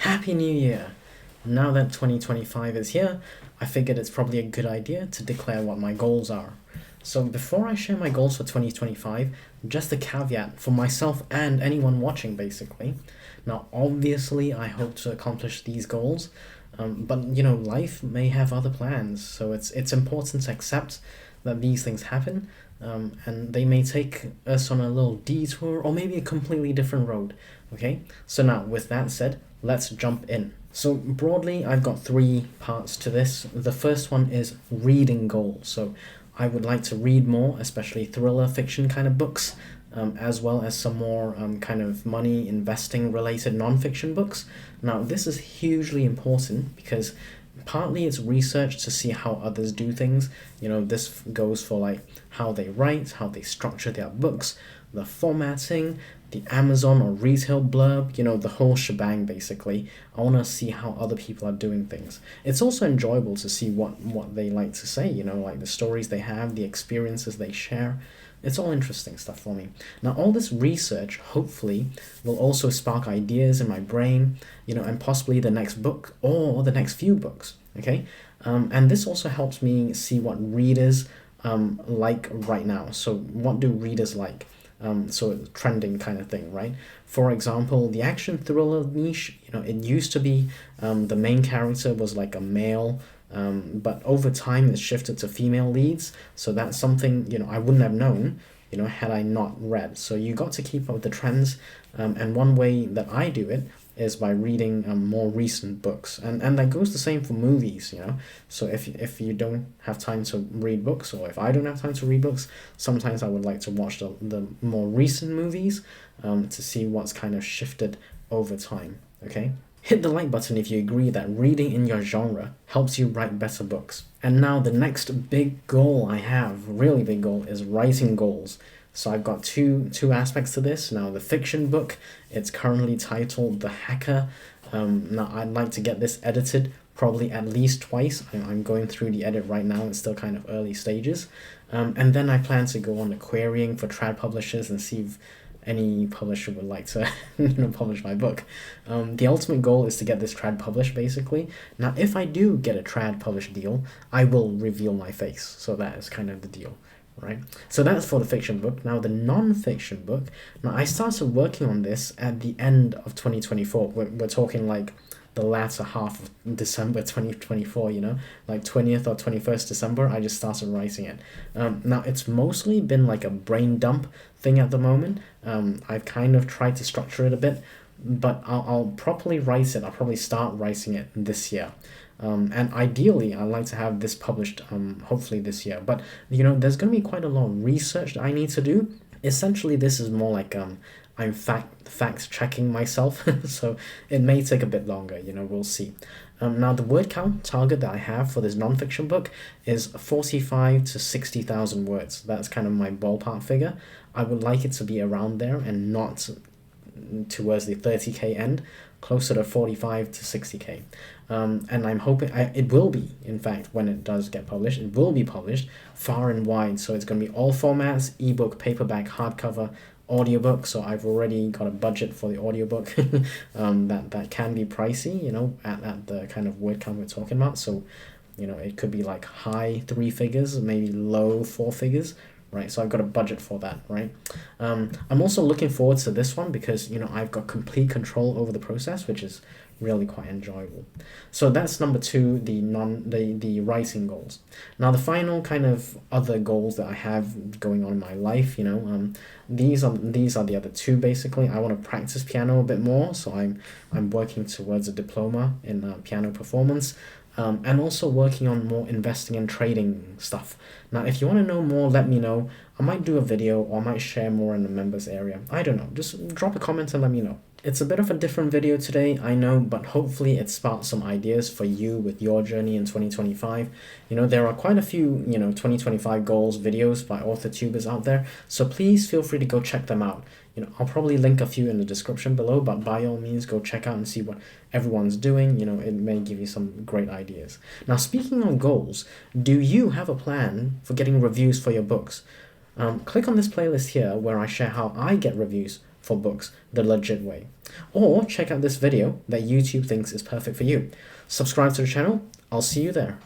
Happy New Year! Now that 2025 is here, I figured it's probably a good idea to declare what my goals are. So before I share my goals for 2025, just a caveat for myself and anyone watching basically. Now, obviously, I hope to accomplish these goals, but life may have other plans, so it's important to accept that these things happen, and they may take us on a little detour or maybe a completely different road. Okay, so now with that said, let's jump in. So broadly, I've got three parts to this. The first one is reading goals. So I would like to read more, especially thriller fiction kind of books, as well as some more kind of money investing related non-fiction books. Now, this is hugely important because partly it's research to see how others do things. This goes for like how they write, how they structure their books, the formatting, the Amazon or retail blurb, the whole shebang basically. I want to see how other people are doing things. It's also enjoyable to see what they like to say, like the stories they have, the experiences they share. It's all interesting stuff for me. Now, all this research hopefully will also spark ideas in my brain, and possibly the next book or the next few books, okay? And this also helps me see what readers like right now. So what do readers like? So it's trending kind of thing, right? For example, the action thriller niche, it used to be the main character was like a male, but over time it's shifted to female leads. So that's something, I wouldn't have known, had I not read. So you got to keep up with the trends. And one way that I do it is by reading more recent books, and that goes the same for movies. So if you don't have time to read books, or if I don't have time to read books, sometimes I would like to watch the more recent movies, to see what's kind of shifted over time. Okay, hit the like button if you agree that reading in your genre helps you write better books. And now the next big goal I have, really big goal, is writing goals. So I've got two aspects to this. Now, the fiction book, it's currently titled The Hacker. Now, I'd like to get this edited probably at least twice. I'm going through the edit right now. It's still kind of early stages. And then I plan to go on the querying for trad publishers and see if any publisher would like to publish my book. The ultimate goal is to get this trad published, basically. Now, if I do get a trad published deal, I will reveal my face. So that is kind of the deal. Right, so that's for the fiction book. Now the non-fiction book. Now I started working on this at the end of 2024. We're talking like the latter half of December 2024. Like 20th or 21st December. I just started writing it. Now it's mostly been like a brain dump thing at the moment. I've kind of tried to structure it a bit, but I'll properly write it. I'll probably start writing it this year. And ideally, I'd like to have this published hopefully this year. But, there's going to be quite a lot of research that I need to do. Essentially, this is more like I'm fact checking myself. So it may take a bit longer, we'll see. Now, the word count target that I have for this non-fiction book is 45 to 60,000 words. That's kind of my ballpark figure. I would like it to be around there and not towards the 30k end, closer to 45 to 60k. And I'm hoping it will be, in fact, when it does get published, it will be published far and wide. So it's going to be all formats: ebook, paperback, hardcover, audiobook. So I've already got a budget for the audiobook. That can be pricey, at the kind of word count we're talking about. So, it could be like high 3 figures, maybe low 4 figures. Right, so I've got a budget for that, right? I'm also looking forward to this one because, I've got complete control over the process, which is really quite enjoyable. So that's number 2, the writing goals. Now, the final kind of other goals that I have going on in my life, these are the other 2 basically. I want to practice piano a bit more, so I'm working towards a diploma in piano performance. And also working on more investing and trading stuff. Now, if you want to know more, let me know. I might do a video or I might share more in the members area. I don't know. Just drop a comment and let me know. It's a bit of a different video today, I know, but hopefully it sparked some ideas for you with your journey in 2025. There are quite a few, 2025 goals videos by author tubers out there, so please feel free to go check them out. I'll probably link a few in the description below, but by all means, go check out and see what everyone's doing. It may give you some great ideas. Now, speaking of goals, do you have a plan for getting reviews for your books? Click on this playlist here where I share how I get reviews for books the legit way. Or check out this video that YouTube thinks is perfect for you. Subscribe to the channel. I'll see you there.